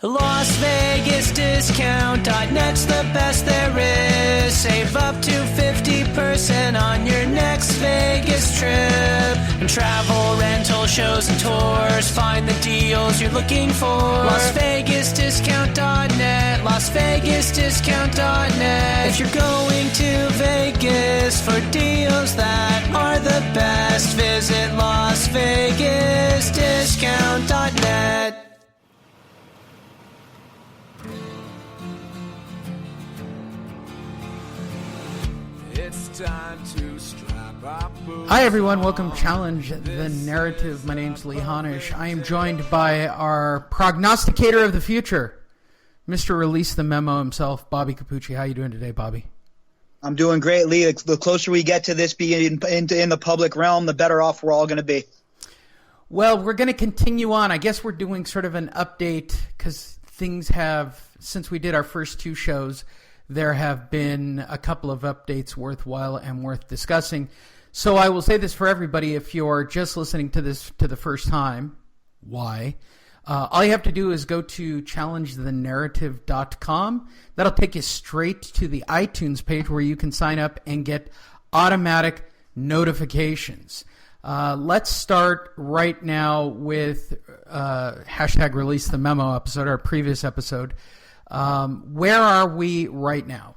Las Vegas Discount.net's the best there is. Save up to 50% on your next Vegas trip. And travel, rental, shows, and tours. Find the deals you're looking for. Las Vegas Discount.net. Las Vegas Discount.net. If you're going to Vegas for deals that are the best, visit Las Vegas Discount.net. Time to strap up. Hi everyone, welcome to Challenge the Narrative. My name's Lee Honish. I am joined by our prognosticator of the future, Mr. Release the Memo himself, Bobby Capucci. How you doing today, Bobby? I'm doing great, Lee. The closer we get to this being in the public realm, the better off we're all going to be. Well, we're going to continue on. I guess we're doing sort of an update because things have, since we did our first two shows, there have been a couple of updates worthwhile and worth discussing. So I will say this for everybody. If you're just listening to this to the first time, why? All you have to do is go to challengethenarrative.com. That'll take you straight to the iTunes page where you can sign up and get automatic notifications. Let's start right now with hashtag Release the Memo episode, our previous episode. Where are we right now?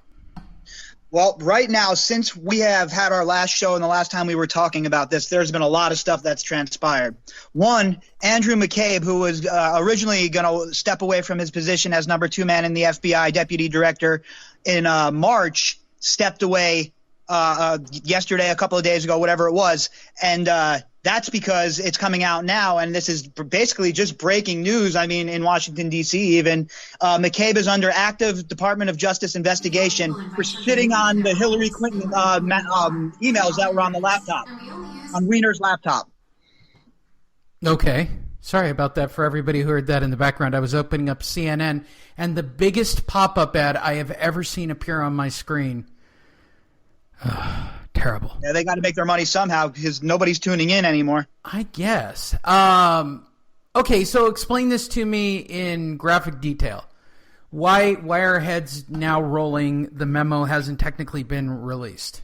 Well, right now, since we have had our last show and the last time we were talking about this, there's been a lot of stuff that's transpired. One, Andrew McCabe, who was originally going to step away from his position as number 2 man in the FBI deputy director in March, stepped away yesterday, a couple of days ago, whatever it was, and that's because it's coming out now, and this is basically just breaking news. I mean, in Washington, D.C. even, McCabe is under active Department of Justice investigation for sitting on the Hillary Clinton emails that were on the laptop, on Wiener's laptop. Okay. Sorry about that for everybody who heard that in the background. I was opening up CNN, and the biggest pop-up ad I have ever seen appear on my screen. Terrible. Yeah, they got to make their money somehow because nobody's tuning in anymore. I guess. Okay, so explain this to me in graphic detail. Why are heads now rolling? The memo hasn't technically been released.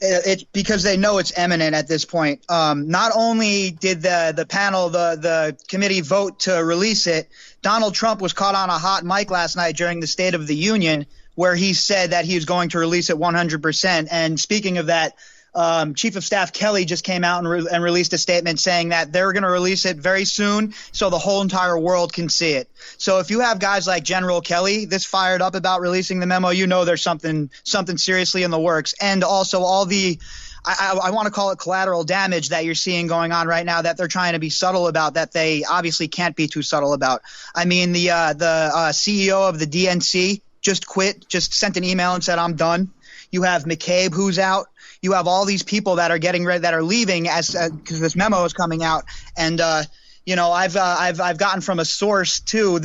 It's because they know it's imminent at this point. Not only did the panel, the committee vote to release it, Donald Trump was caught on a hot mic last night during the State of the Union where he said that he was going to release it 100%. And speaking of that, Chief of Staff Kelly just came out and released a statement saying that they're going to release it very soon so the whole entire world can see it. So if you have guys like General Kelly this fired up about releasing the memo, you know there's something seriously in the works. And also all the I want to call it collateral damage that you're seeing going on right now that they're trying to be subtle about that they obviously can't be too subtle about. I mean, the CEO of the DNC just quit, just sent an email and said, I'm done. You have McCabe who's out. You have all these people that are getting ready, that are leaving as because this memo is coming out. And, I've gotten from a source too.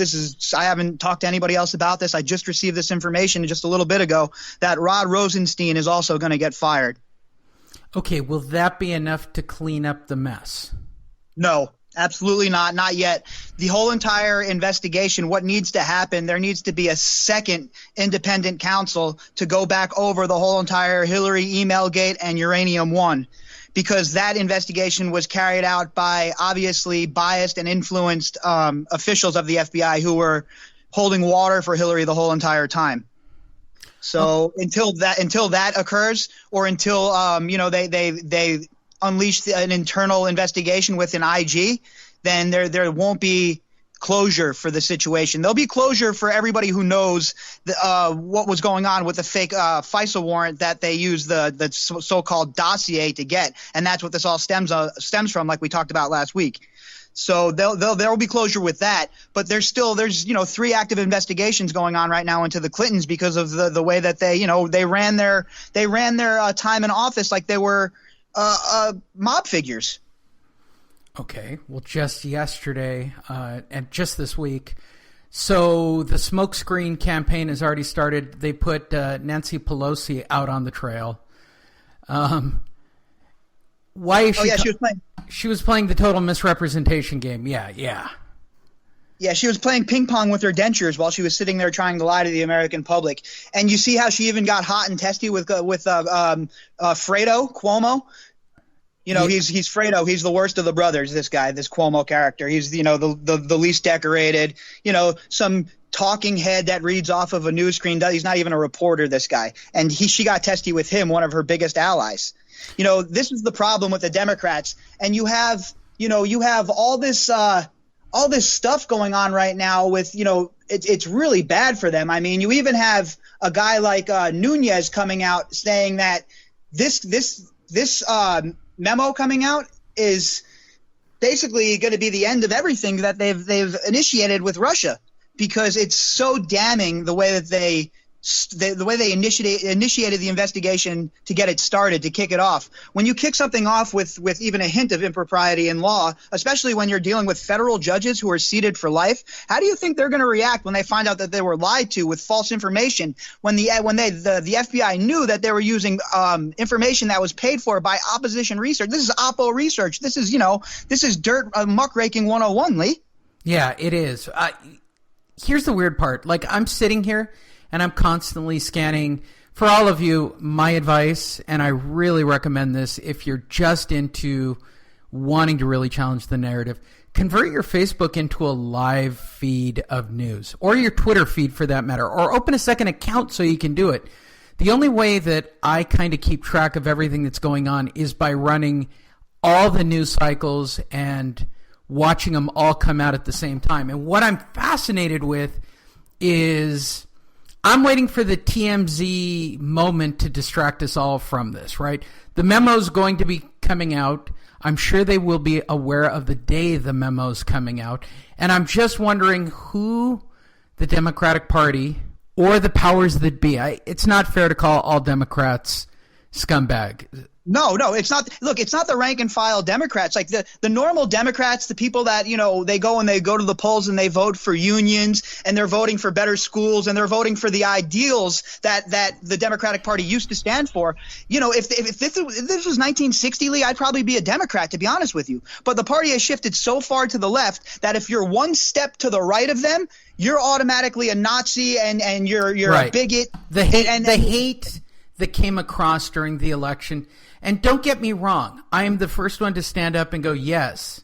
I haven't talked to anybody else about this. I just received this information just a little bit ago that Rod Rosenstein is also going to get fired. Okay. Will that be enough to clean up the mess? No. Absolutely not. Not yet. The whole entire investigation, what needs to happen, there needs to be a second independent counsel to go back over the whole entire Hillary email gate and Uranium One, because that investigation was carried out by obviously biased and influenced officials of the FBI who were holding water for Hillary the whole entire time. So until that occurs, or until they unleash an internal investigation with an IG, then there won't be closure for the situation. There'll be closure for everybody who knows what was going on with the fake FISA warrant that they used the so-called dossier to get, and that's what this all stems from, like we talked about last week. So there will be closure with that, but there's 3 active investigations going on right now into the Clintons because of the way that they ran their time in office like they were mob figures. Okay. Well, just yesterday and just this week. So the smokescreen campaign has already started. They put Nancy Pelosi out on the trail. Why is she? She was playing. She was playing the total misrepresentation game. Yeah. Yeah, she was playing ping pong with her dentures while she was sitting there trying to lie to the American public. And you see how she even got hot and testy with Fredo Cuomo. You know, he's Fredo. He's the worst of the brothers. This guy, this Cuomo character. He's, you know, the least decorated. You know, some talking head that reads off of a news screen. He's not even a reporter. This guy, and she got testy with him, one of her biggest allies. You know, this is the problem with the Democrats. And you have all this stuff going on right now with, you know, it's really bad for them. I mean, you even have a guy like Nunez coming out saying that this memo coming out is basically going to be the end of everything that they've initiated with Russia, because it's so damning the way that they initiated the investigation to get it started, to kick it off. When you kick something off with even a hint of impropriety in law, especially when you're dealing with federal judges who are seated for life, how do you think they're going to react when they find out that they were lied to with false information, when the FBI knew that they were using information that was paid for by opposition research? This is Oppo research. This is dirt muckraking 101, Lee. Yeah, it is. Here's the weird part. Like, I'm sitting here and I'm constantly scanning. For all of you, my advice, and I really recommend this if you're just into wanting to really challenge the narrative, convert your Facebook into a live feed of news, or your Twitter feed for that matter, or open a second account so you can do it. The only way that I kind of keep track of everything that's going on is by running all the news cycles and watching them all come out at the same time. And what I'm fascinated with is I'm waiting for the TMZ moment to distract us all from this, right? The memo's going to be coming out. I'm sure they will be aware of the day the memo's coming out. And I'm just wondering who the Democratic Party or the powers that be. It's not fair to call all Democrats scumbag. No, it's not. Look, it's not the rank and file Democrats. Like the normal Democrats, the people that, you know, they go to the polls and they vote for unions, and they're voting for better schools, and they're voting for the ideals that the Democratic Party used to stand for. You know, if this was 1960, Lee, I'd probably be a Democrat, to be honest with you. But the party has shifted so far to the left that if you're one step to the right of them, you're automatically a Nazi and you're right. A bigot. The hate that came across during the election. And don't get me wrong, I am the first one to stand up and go, yes,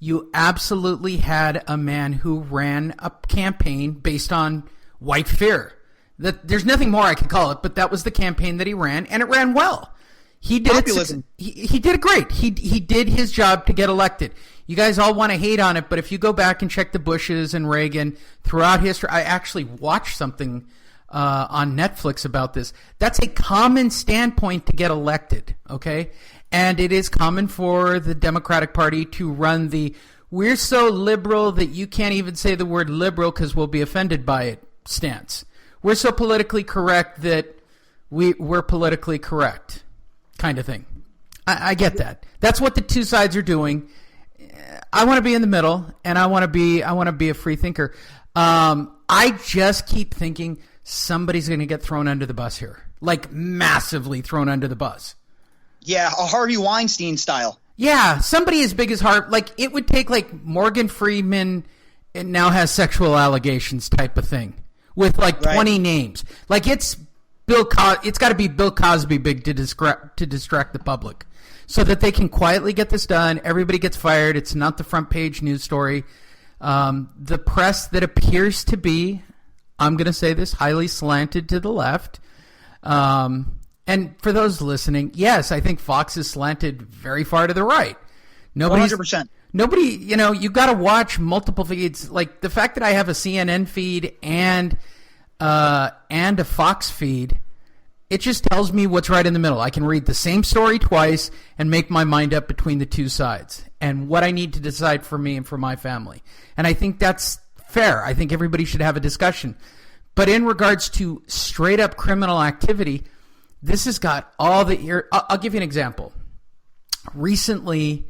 you absolutely had a man who ran a campaign based on white fear. There's nothing more I can call it, but that was the campaign that he ran, and it ran well. He did Populism. He did it great. He did his job to get elected. You guys all want to hate on it, but if you go back and check the Bushes and Reagan throughout history, I actually watched something on Netflix about this. That's a common standpoint to get elected, okay? And it is common for the Democratic Party to run we're so liberal that you can't even say the word liberal because we'll be offended by it stance. We're so politically correct that we're politically correct kind of thing. I get that. That's what the two sides are doing. I want to be in the middle, and I want to be a free thinker. I just keep thinking somebody's going to get thrown under the bus here, like massively thrown under the bus. Yeah, a Harvey Weinstein style. Yeah, somebody as big as Like, it would take like Morgan Freeman, and now has sexual allegations type of thing with like 20 names. Like, it's it's got to be Bill Cosby big to distract the public, so that they can quietly get this done. Everybody gets fired. It's not the front page news story. The press that appears to be, I'm going to say this, highly slanted to the left. And for those listening, yes, I think Fox is slanted very far to the right. 100%. Nobody, you know, you got to watch multiple feeds. Like the fact that I have a CNN feed and a Fox feed, it just tells me what's right in the middle. I can read the same story twice and make my mind up between the two sides and what I need to decide for me and for my family. And I think that's fair. I think everybody should have a discussion. But in regards to straight up criminal activity, this has got all the I'll give you an example. Recently,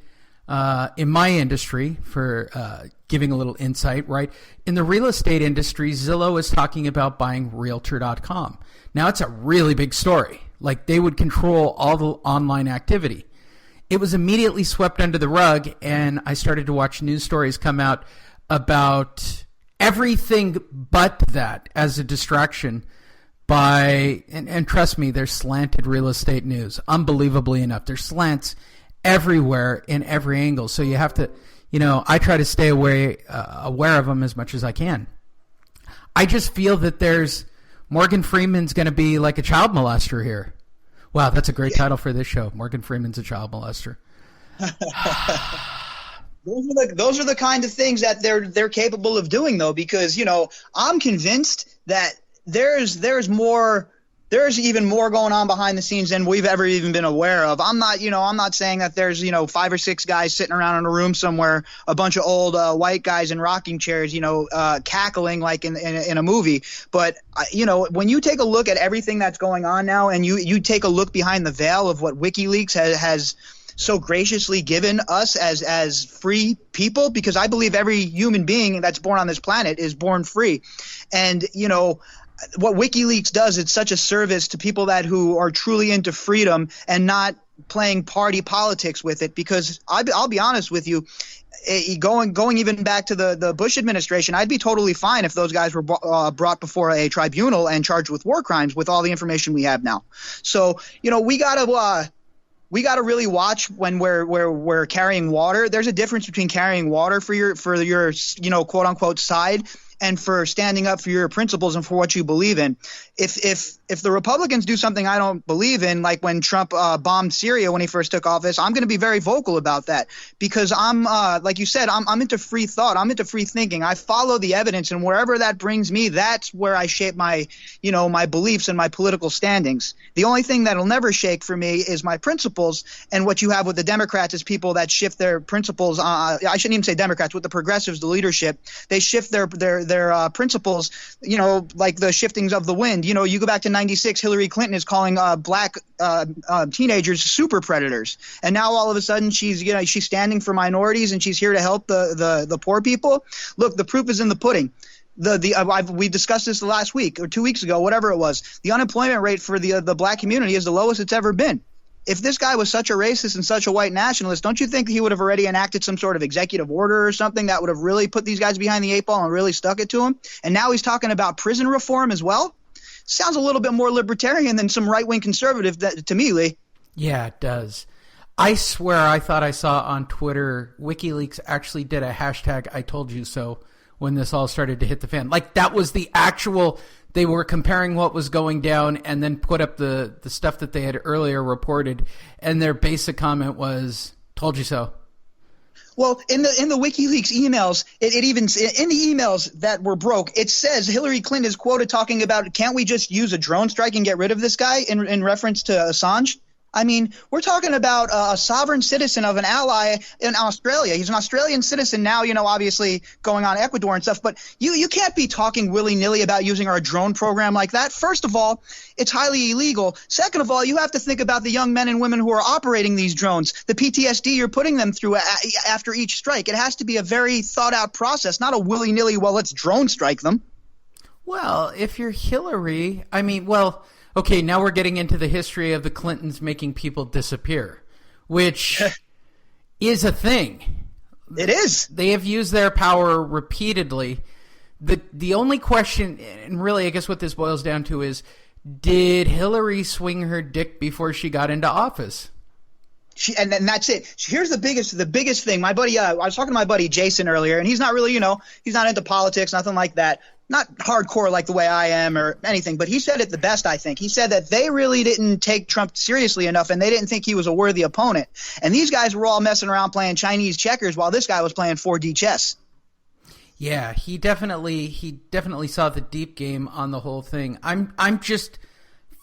in my industry, for giving a little insight, right? In the real estate industry, Zillow is talking about buying Realtor.com. Now, it's a really big story. Like, they would control all the online activity. It was immediately swept under the rug, and I started to watch news stories come out about everything but that as a distraction and trust me, there's slanted real estate news. Unbelievably enough, there's slants everywhere in every angle. So you have to, I try to stay aware of them as much as I can. I just feel that there's Morgan Freeman's going to be like a child molester here. Wow, that's a great title for this show. Morgan Freeman's a child molester. Those are the kind of things that they're capable of doing, though, because I'm convinced that there's even more going on behind the scenes than we've ever even been aware of. I'm not saying that there's 5 or 6 guys sitting around in a room somewhere, a bunch of old white guys in rocking chairs, cackling like in a movie. But when you take a look at everything that's going on now, and you take a look behind the veil of what WikiLeaks has so graciously given us as free people, because I believe every human being that's born on this planet is born free, and what WikiLeaks does, it's such a service to people who are truly into freedom and not playing party politics with it. Because I'll be honest with you, going even back to the Bush administration, I'd be totally fine if those guys were brought before a tribunal and charged with war crimes with all the information we have now. So we gotta really watch when we're carrying water. There's a difference between carrying water for your quote unquote side and for standing up for your principles and for what you believe in. If the Republicans do something I don't believe in, like when Trump bombed Syria when he first took office, I'm going to be very vocal about that, because I'm like you said, I'm into free thought. I'm into free thinking. I follow the evidence, and wherever that brings me, that's where I shape my beliefs and my political standings. The only thing that'll never shake for me is my principles. And what you have with the Democrats is people that shift their principles. I shouldn't even say Democrats. With the progressives, the leadership, they shift their principles, like the shiftings of the wind. You go back to 96, Hillary Clinton is calling black teenagers super predators. And now all of a sudden she's standing for minorities and she's here to help the poor people. Look, the proof is in the pudding. We discussed this last week or 2 weeks ago, whatever it was. The unemployment rate for the black community is the lowest it's ever been. If this guy was such a racist and such a white nationalist, don't you think he would have already enacted some sort of executive order or something that would have really put these guys behind the 8 ball and really stuck it to them? And now he's talking about prison reform as well? Sounds a little bit more libertarian than some right-wing conservative to me, Lee. Yeah, it does. I swear I thought I saw on Twitter WikiLeaks actually did a hashtag I told you so when this all started to hit the fan. Like, that was the actual... They were comparing what was going down and then put up the stuff that they had earlier reported, and their basic comment was, told you so. Well, in the WikiLeaks emails, it even in the emails that were broke, it says Hillary Clinton is quoted talking about, can't we just use a drone strike and get rid of this guy in reference to Assange? I mean, we're talking about a sovereign citizen of an ally in Australia. He's an Australian citizen now, obviously going on Ecuador and stuff. But you can't be talking willy-nilly about using our drone program like that. First of all, it's highly illegal. Second of all, you have to think about the young men and women who are operating these drones, the PTSD you're putting them through after each strike. It has to be a very thought-out process, not a willy-nilly, well, let's drone strike them. Well, if you're Hillary, okay, now we're getting into the history of the Clintons making people disappear, which is a thing. It is. They have used their power repeatedly. The only question, and really I guess what this boils down to is, did Hillary swing her dick before she got into office? And that's it. Here's the biggest thing. My buddy, I was talking to my buddy Jason earlier, and he's not really, he's not into politics, nothing like that. Not hardcore like the way I am or anything, but he said it the best, I think. He said that they really didn't take Trump seriously enough, and they didn't think he was a worthy opponent. And these guys were all messing around playing Chinese checkers while this guy was playing 4D chess. Yeah, he definitely saw the deep game on the whole thing. I'm just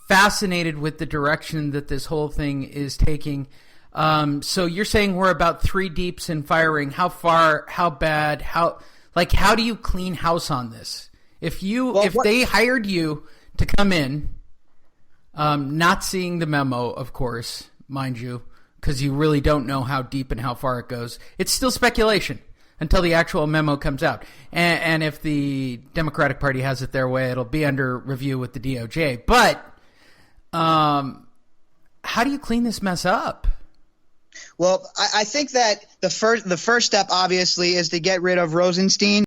fascinated with the direction that this whole thing is taking. So you're saying we're about 3 deeps in firing. How far? How bad? How do you clean house on this? If they hired you to come in, not seeing the memo, of course, mind you, because you really don't know how deep and how far it goes. It's still speculation until the actual memo comes out. And if the Democratic Party has it their way, it'll be under review with the DOJ. But how do you clean this mess up? Well, I think that the first step, obviously, is to get rid of Rosenstein.